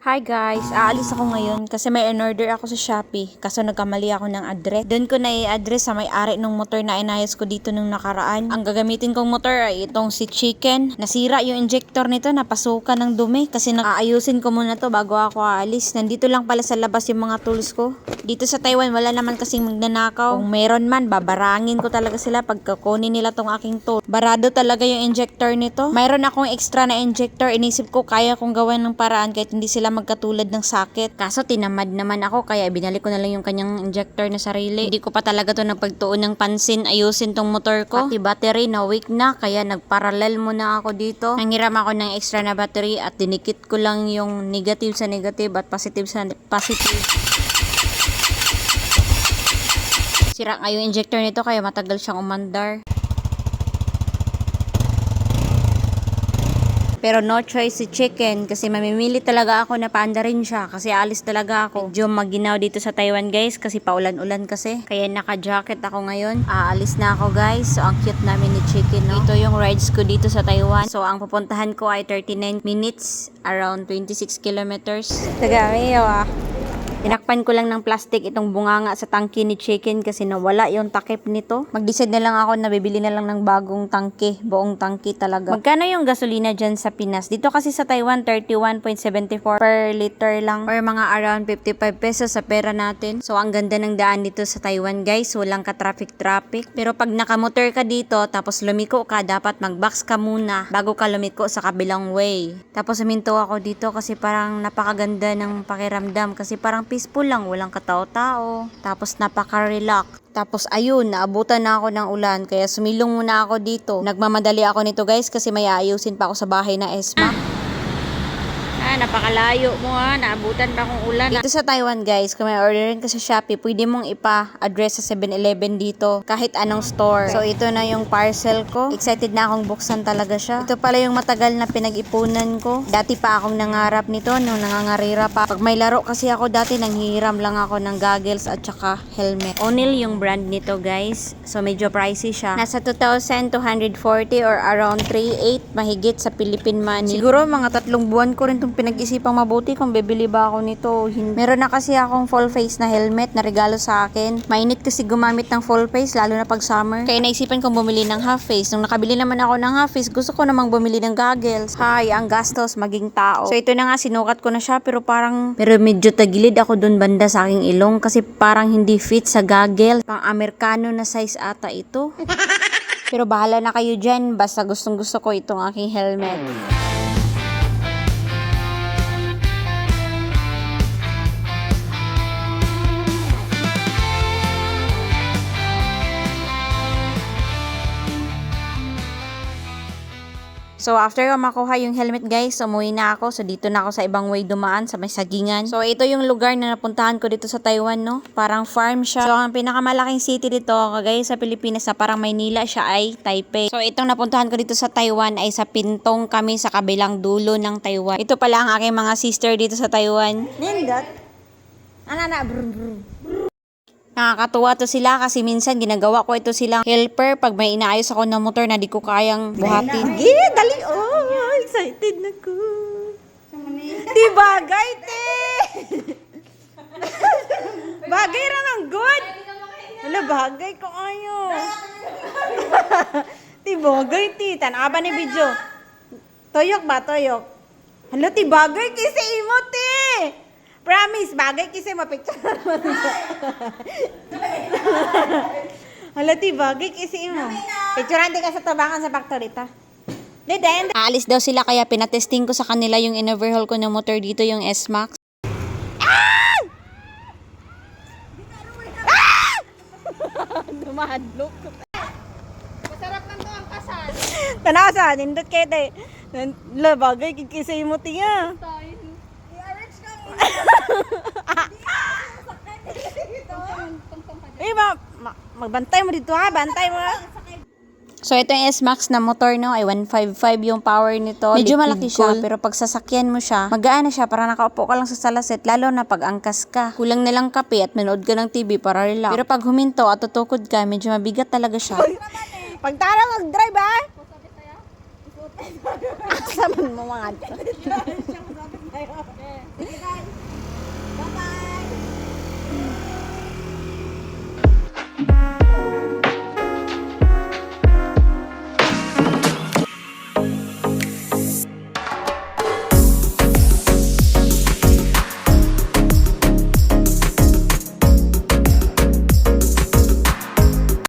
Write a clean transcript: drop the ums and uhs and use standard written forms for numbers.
Hi guys, aalis ako ngayon kasi may in-order ako sa Shopee kaso nagkamali ako ng address. Doon ko na i-address sa may-ari ng motor na inayos ko dito nung nakaraan. Ang gagamitin kong motor ay itong si Chicken. Nasira yung injector nito, napasukan ng dumi kasi aayusin ko muna to bago ako aalis. Nandito lang pala sa labas yung mga tools ko. Dito sa Taiwan wala naman kasing magnanakaw. Kung meron man, babarangin ko talaga sila pag kukunin nila tong aking tool. Barado talaga yung injector nito. Mayroon akong extra na injector, inisip ko kaya kong gawan ng paraan kahit hindi sila magkatulad ng socket. Kaso tinamad naman ako kaya binalik ko na lang yung kanyang injector na sarili. Hindi ko pa talaga to nagpagtuon ng pansin ayusin tong motor ko. Pati battery na weak na kaya nagparallel muna ako dito. Nanghiram ako ng extra na battery at dinikit ko lang yung negative sa negative at positive sa positive. Sira nga yung injector nito kaya matagal siyang umandar. Pero no choice si Chicken kasi mamimili talaga ako na paanda rin siya kasi alis talaga ako. Medyo maginaw dito sa Taiwan guys kasi paulan-ulan kasi. Kaya naka-jacket ako ngayon. Aalis na ako guys. So ang cute namin ni Chicken, no? Ito yung rides ko dito sa Taiwan. So ang pupuntahan ko ay 39 minutes, around 26 kilometers. Tagami ah. Tinakpan ko lang ng plastic itong bunganga sa tangke ni Chicken kasi nawala yung takip nito. Mag-decide na lang ako na bibili na lang ng bagong tangke, buong tangke talaga. Magkano yung gasolina dyan sa Pinas? Dito kasi sa Taiwan, 31.74 per liter lang or mga around 55 pesos sa pera natin. So ang ganda ng daan dito sa Taiwan guys, walang ka-traffic-traffic. Pero pag nakamotor ka dito tapos lumiko ka, dapat mag-box ka muna bago ka lumiko sa kabilang way. Tapos huminto ako dito kasi parang napakaganda ng pakiramdam kasi parang peaceful lang, walang katao-tao. Tapos napaka-relax. Tapos ayun, naabutan na ako ng ulan kaya sumilong muna ako dito. Nagmamadali ako nito guys kasi may aayusin pa ako sa bahay na Esma. Napakalayo mo naabutan pa akong ulan. Dito sa Taiwan guys, kung may orderin ka sa Shopee, pwede mong ipa-address sa 7-Eleven dito, kahit anong store. So ito na yung parcel ko. Excited na akong buksan talaga siya. Ito pala yung matagal na pinag-ipunan ko. Dati pa akong nangarap nito nung nangangarira pa. Pag may laro kasi ako dati, nanghihiram lang ako ng goggles at saka helmet. O'Neil yung brand nito guys. So medyo pricey siya. Nasa 2,240 or around 3,800 mahigit sa Philippine money. Siguro mga 3 buwan ko rin itong pinag-isipang mabuti kung bibili ba ako nito. Meron na kasi akong full face na helmet na regalo sa akin. Mainit kasi gumamit ng full face lalo na pag summer. Kaya naisipan kong bumili ng half face. Nung nakabili naman ako ng half face, gusto ko namang bumili ng goggles. Hay, ang gastos maging tao. So ito na nga, sinukat ko na siya pero medyo tagilid ako dun banda sa aking ilong kasi parang hindi fit sa goggles. Pang Amerikano na size ata ito. Pero bahala na kayo dyan. Basta gustong gusto ko itong aking helmet. So, after ko makuha yung helmet guys, umuwi na ako. So, dito na ako sa ibang way dumaan sa may sagingan. So, ito yung lugar na napuntahan ko dito sa Taiwan, no? Parang farm siya. So, ang pinakamalaking city dito, kagaya sa Pilipinas na parang Maynila, siya ay Taipei. So, itong napuntahan ko dito sa Taiwan ay sa Pintong kami sa kabilang dulo ng Taiwan. Ito pala ang aking mga sister dito sa Taiwan. Nindot? Brum brum. Nakakatuwa to sila kasi minsan ginagawa ko ito silang helper pag may inaayos ako ng motor na di ko kayang buhatin. Dali! Oh, excited na ko. Di bagay, te! Bagay ra ng good! Wala, bagay ko ayo. Di bagay, ti. Tanaba ni video. Toyok ba, toyok? Hala, ti bagay kasi imo, ti! Promise, bagay kasi mapicture naman siya. Halati, bagay kasi mo. Picturean din ka sa tabangan sa factory ta. Then, aalis daw sila kaya pinatesting ko sa kanila yung in-overhaul ko ng motor dito, yung S-Max. Ah! Ah! Dumadlok. Masarap lang to ang kasal. Tanasa, nindot kayo tayo. Bagay kasi mo tiya. Magbantay mo dito ha, bantay mo ha. So ito yung S-Max na motor no, ay 155 yung power nito. Medyo malaki siya, pero pag sasakyan mo siya, magaan na siya para nakaupo ka lang sa salaset, lalo na pag angkas ka. Kulang na lang kape at manood ka ng TV para relax. Pero pag huminto at tutukod ka, medyo mabigat talaga siya. Pag tara mag-drive ha? Asa man mo mga